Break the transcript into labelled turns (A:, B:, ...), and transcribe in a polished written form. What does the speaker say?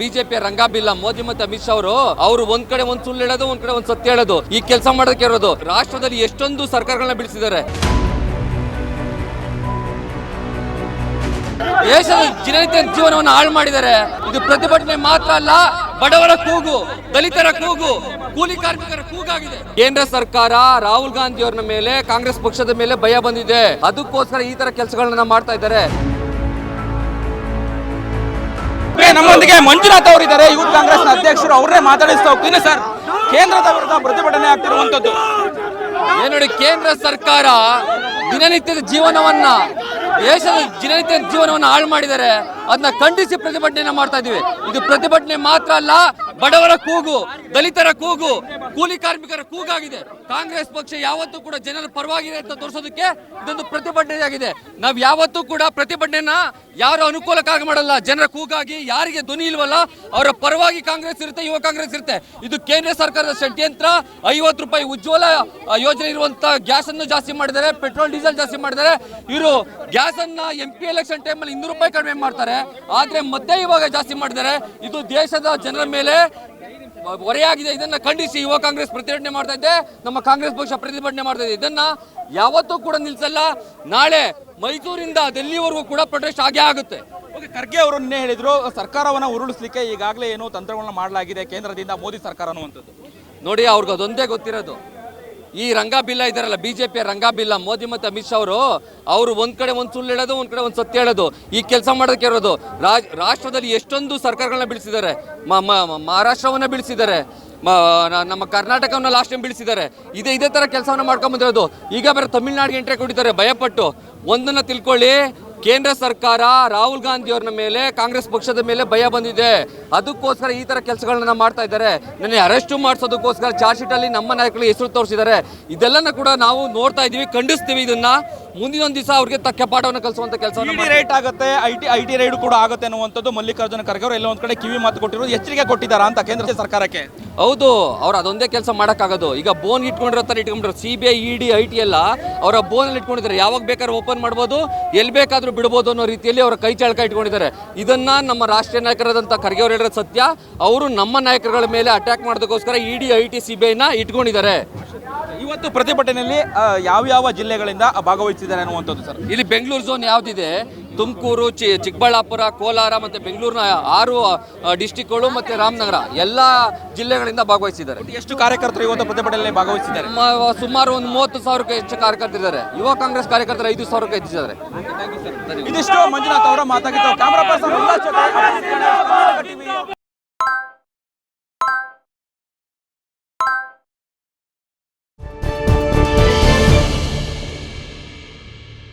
A: BJP ರಂಗಾಬಿಲ್ಲ Modi ಮತ್ತು ಅಮಿತ್ ಶಾ ಅವರು ಒಂದ್ ಕಡೆ ಒಂದ್ ಸುಳ್ಳು ಹೇಳೋದು, ಒಂದ್ ಕಡೆ ಒಂದ್ ಸತ್ಯ ಹೇಳೋದು, ಈ ಕೆಲಸ ಮಾಡೋದಕ್ಕೆ ಇರೋದು. ರಾಷ್ಟ್ರದಲ್ಲಿ ಎಷ್ಟೊಂದು ಸರ್ಕಾರಗಳನ್ನ ಬೀಳಿಸಿದ್ದಾರೆ. ದೇಶದ ದಿನನಿತ್ಯ ಜೀವನವನ್ನು ಹಾಳು ಮಾಡಿದ್ದಾರೆ. ಇದು ಪ್ರತಿಭಟನೆ ಮಾತ್ರ ಅಲ್ಲ, ಬಡವರ ಕೂಗು, ದಲಿತರ ಕೂಗು, ಕೂಲಿ ಕಾರ್ಮಿಕರ ಕೂಗಾಗಿದೆ. ಕೇಂದ್ರ ಸರ್ಕಾರ ರಾಹುಲ್ ಗಾಂಧಿ ಅವರ ಮೇಲೆ, ಕಾಂಗ್ರೆಸ್ ಪಕ್ಷದ ಮೇಲೆ ಭಯ ಬಂದಿದೆ. ಅದಕ್ಕೋಸ್ಕರ ಈ ತರ ಕೆಲಸಗಳನ್ನ ಮಾಡ್ತಾ ಇದ್ದಾರೆ.
B: ನಮ್ಮೊಂದಿಗೆ ಮಂಜುನಾಥ್ ಅವರಿದ್ದಾರೆ, ಯೂತ್ ಕಾಂಗ್ರೆಸ್ ಅಧ್ಯಕ್ಷರು. ಅವರೇ ಮಾತಾಡಿಸ್ತಾ ಹೋಗ್ತೀನಿ. ಸರ್, ಕೇಂದ್ರದ ವಿರುದ್ಧ ಪ್ರತಿಭಟನೆ ಆಗ್ತಿರುವಂತದ್ದು
A: ನೋಡಿ, ಕೇಂದ್ರ ಸರ್ಕಾರ ದಿನನಿತ್ಯದ ಜೀವನವನ್ನ, ದೇಶದ ದಿನನಿತ್ಯ ಜೀವನವನ್ನು ಹಾಳು ಮಾಡಿದ್ದಾರೆ. ಅದನ್ನ ಖಂಡಿಸಿ ಪ್ರತಿಭಟನೆ ಮಾಡ್ತಾ ಇದೀವಿ. ಇದು ಪ್ರತಿಭಟನೆ ಮಾತ್ರ ಅಲ್ಲ, ಬಡವರ ಕೂಗು, ದಲಿತರ ಕೂಗು, ಕೂಲಿ ಕಾರ್ಮಿಕರ ಕೂಗಾಗಿದೆ. ಕಾಂಗ್ರೆಸ್ ಪಕ್ಷ ಯಾವತ್ತೂ ಕೂಡ ಜನರ ಪರವಾಗಿದೆ ಅಂತ ತೋರಿಸೋದಕ್ಕೆ ಇದೊಂದು ಪ್ರತಿಭಟನೆ ಆಗಿದೆ. ನಾವು ಯಾವತ್ತೂ ಕೂಡ ಪ್ರತಿಭಟನೆನ ಯಾರು ಅನುಕೂಲಕ್ಕಾಗಿ ಮಾಡಲ್ಲ, ಜನರ ಕೂಗಾಗಿ. ಯಾರಿಗೆ ಧ್ವನಿ ಇಲ್ವಲ್ಲ ಅವರ ಪರವಾಗಿ ಕಾಂಗ್ರೆಸ್ ಇರುತ್ತೆ, ಯುವ ಕಾಂಗ್ರೆಸ್ ಇರುತ್ತೆ. ಇದು ಕೇಂದ್ರ ಸರ್ಕಾರದ ಷಡ್ಯಂತ್ರ. 50 ರೂಪಾಯಿ ಉಜ್ವಲ ಯೋಜನೆ ಇರುವಂತ ಗ್ಯಾಸ್ ಅನ್ನು ಜಾಸ್ತಿ ಮಾಡಿದ್ದಾರೆ, ಪೆಟ್ರೋಲ್ ಡೀಸೆಲ್ ಜಾಸ್ತಿ ಮಾಡಿದ್ದಾರೆ. ಇವರು ಗ್ಯಾಸ್ ಅನ್ನ MP ಎಲೆಕ್ಷನ್ ಟೈಮಲ್ಲಿ 200 ರೂಪಾಯಿ ಕಡಿಮೆ ಮಾಡ್ತಾರೆ, ಆದ್ರೆ ಮತ್ತೆ ಇವಾಗ ಜಾಸ್ತಿ ಮಾಡಿದ್ದಾರೆ. ಇದು ದೇಶದ ಜನರ ಮೇಲೆ ಹೊರೆಯಾಗಿದೆ. ಇದನ್ನ ಖಂಡಿಸಿ ಯುವ ಕಾಂಗ್ರೆಸ್ ಪ್ರತಿಭಟನೆ ಮಾಡ್ತಾ ಇದೆ. ನಮ್ಮ ಕಾಂಗ್ರೆಸ್ ಪಕ್ಷ ಪ್ರತಿಭಟನೆ ಮಾಡ್ತಾ ಇದೆ. ಇದನ್ನ ಯಾವತ್ತೂ ಕೂಡ ನಿಲ್ಸಲ್ಲ. ನಾಳೆ ಮೈಸೂರಿಂದ ಡೆಲ್ಲಿವರೆಗೂ ಕೂಡ ಪ್ರೊಟೆಸ್ಟ್ ಆಗೇ ಆಗುತ್ತೆ.
B: ಖರ್ಗೆ ಅವರು ನಿನ್ನೆ ಹೇಳಿದ್ರು, ಸರ್ಕಾರವನ್ನ ಉರುಳಿಸಲಿಕ್ಕೆ ಈಗಾಗಲೇ ಏನೋ ತಂತ್ರಗಳನ್ನ ಮಾಡಲಾಗಿದೆ ಕೇಂದ್ರದಿಂದ, ಮೋದಿ ಸರ್ಕಾರ ಅನ್ನುವಂಥದ್ದು.
A: ನೋಡಿ, ಅವ್ರಿಗೆ ಅದೊಂದೇ ಗೊತ್ತಿರೋದು. ಈ ರಂಗಾಬಿಲ್ಲ ಇದಾರಲ್ಲ, ಬಿಜೆಪಿಯ ರಂಗಾಬಿಲ್ಲ ಮೋದಿ ಮತ್ತು ಅಮಿತ್ ಶಾ ಅವರು ಒಂದ್ ಕಡೆ ಒಂದ್ ಸುಳ್ಳು ಹೇಳೋದು, ಒಂದ್ ಕಡೆ ಒಂದ್ ಸತ್ಯ ಹೇಳೋದು, ಈ ಕೆಲಸ ಮಾಡೋದಕ್ಕೆ ಇರೋದು. ರಾಷ್ಟ್ರದಲ್ಲಿ ಎಷ್ಟೊಂದು ಸರ್ಕಾರಗಳನ್ನ ಬೀಳಿಸಿದ್ದಾರೆ. ಮಹಾರಾಷ್ಟ್ರವನ್ನ ಬೀಳಿಸಿದ್ದಾರೆ, ನಮ್ಮ ಕರ್ನಾಟಕವನ್ನ ಲಾಸ್ಟ್ ಟೈಮ್ ಬೀಳಿಸಿದ್ದಾರೆ. ಇದೇ ತರ ಕೆಲಸವನ್ನ ಮಾಡ್ಕೊಂಡ್ ಬಂದಿರೋದು. ಈಗ ಬೇರೆ ತಮಿಳ್ನಾಡಿಗೆ ಎಂಟ್ರಿ ಕೊಟ್ಟಿದ್ದಾರೆ ಭಯಪಟ್ಟು. ಒಂದನ್ನ ತಿಳ್ಕೊಳ್ಳಿ, ಕೇಂದ್ರ ಸರ್ಕಾರ ರಾಹುಲ್ ಗಾಂಧಿ ಅವರ ಮೇಲೆ, ಕಾಂಗ್ರೆಸ್ ಪಕ್ಷದ ಮೇಲೆ ಭಯ ಬಂದಿದೆ. ಅದಕ್ಕೋಸ್ಕರ ಈ ತರ ಕೆಲಸಗಳನ್ನ ಮಾಡ್ತಾ ಇದ್ದಾರೆ. ನನಗೆ ಅರೆಸ್ಟ್ ಮಾಡಿಸೋದಕ್ಕೋಸ್ಕರ ಚಾರ್ಜ್ ಶೀಟ್ ಅಲ್ಲಿ ನಮ್ಮ ನಾಯಕರು ಹೆಸರು ತೋರಿಸಿದ್ದಾರೆ. ಇದೆಲ್ಲನ ಕೂಡ ನಾವು ನೋಡ್ತಾ ಇದೀವಿ, ಖಂಡಿಸ್ತೀವಿ. ಇದನ್ನ ಮುಂದಿನೊಂದು ದಿವಸ ಅವ್ರಿಗೆ ತಕ್ಕ ಪಾಠವನ್ನು ಕಲಿಸುವಂತ ಕೆಲಸ
B: ರೇಟ್ ಆಗುತ್ತೆ, ಐಟಿ ರೈಡ್ ಕೂಡ ಆಗುತ್ತೆ ಅನ್ನುವಂಥದ್ದು ಮಲ್ಲಿಕಾರ್ಜುನ ಖರ್ಗೆ ಅವರು ಎಲ್ಲ ಒಂದ್ ಕಡೆ ಕಿವಿ ಮಾತು ಕೊಟ್ಟಿರೋದು, ಎಚ್ಚರಿಕೆ ಕೊಟ್ಟಿದ್ದಾರಾ ಅಂತ ಕೇಂದ್ರ ಸರ್ಕಾರಕ್ಕೆ?
A: ಹೌದು, ಅವ್ರು ಅದೊಂದೇ ಕೆಲಸ ಮಾಡೋಕ್ಕಾಗೋದು. ಈಗ ಬೋನ್ ಇಟ್ಕೊಂಡಿರೋ ತರ ಇಟ್ಕೊಂಡ್ರು. CBI, ED, IT ಎಲ್ಲ ಅವರ ಬೋನಲ್ಲಿ ಇಟ್ಕೊಂಡಿದ್ದಾರೆ. ಯಾವಾಗ ಬೇಕಾದ್ರೂ ಓಪನ್ ಮಾಡ್ಬೋದು, ಎಲ್ಲಿ ಬೇಕಾದ್ರೂ ಬಿಡ್ಬೋದು ಅನ್ನೋ ರೀತಿಯಲ್ಲಿ ಅವರ ಕೈ ಚಾಳಕ ಇಟ್ಕೊಂಡಿದ್ದಾರೆ. ಇದನ್ನ ನಮ್ಮ ರಾಷ್ಟ್ರೀಯ ನಾಯಕರಾದಂಥ ಖರ್ಗೆ ಅವರು ಹೇಳಿರೋದು ಸತ್ಯ. ಅವರು ನಮ್ಮ ನಾಯಕರುಗಳ ಮೇಲೆ ಅಟ್ಯಾಕ್ ಮಾಡೋದಕ್ಕೋಸ್ಕರ ED, IT, CBI ನ ಇಟ್ಕೊಂಡಿದ್ದಾರೆ.
B: ಇವತ್ತು ಪ್ರತಿಭಟನೆಯಲ್ಲಿ ಯಾವ ಜಿಲ್ಲೆಗಳಿಂದ ಭಾಗವಹಿಸಿದ್ದಾರೆ ಅನ್ನುವಂಥದ್ದು ಸರ್?
A: ಇಲ್ಲಿ ಬೆಂಗಳೂರು ಝೋನ್ ಯಾವ್ದಿದೆ, ತುಮಕೂರು, ಚಿಕ್ಕಬಳ್ಳಾಪುರ, ಕೋಲಾರ ಮತ್ತೆ ಬೆಂಗಳೂರಿನ 6 ಡಿಸ್ಟಿಕ್ಗಳು ಮತ್ತೆ ರಾಮನಗರ ಎಲ್ಲ ಜಿಲ್ಲೆಗಳಿಂದ ಭಾಗವಹಿಸಿದ್ದಾರೆ.
B: ಎಷ್ಟು ಕಾರ್ಯಕರ್ತರು ಇವತ್ತು ಪ್ರತಿಭಟನೆಯಲ್ಲಿ ಭಾಗವಹಿಸಿದ್ದಾರೆ?
A: ಸುಮಾರು ಒಂದು 30,000ಕ್ಕೆ ಹೆಚ್ಚು ಕಾರ್ಯಕರ್ತರಿದ್ದಾರೆ. ಯುವ ಕಾಂಗ್ರೆಸ್ ಕಾರ್ಯಕರ್ತರು 5,000ಕ್ಕೆ ಹೆಚ್ಚಿದ್ದಾರೆ.
B: ಇದಿಷ್ಟು ಮಂಜುನಾಥ್ ಅವರ ಮಾತಾಗಿತ್ತು. Camera person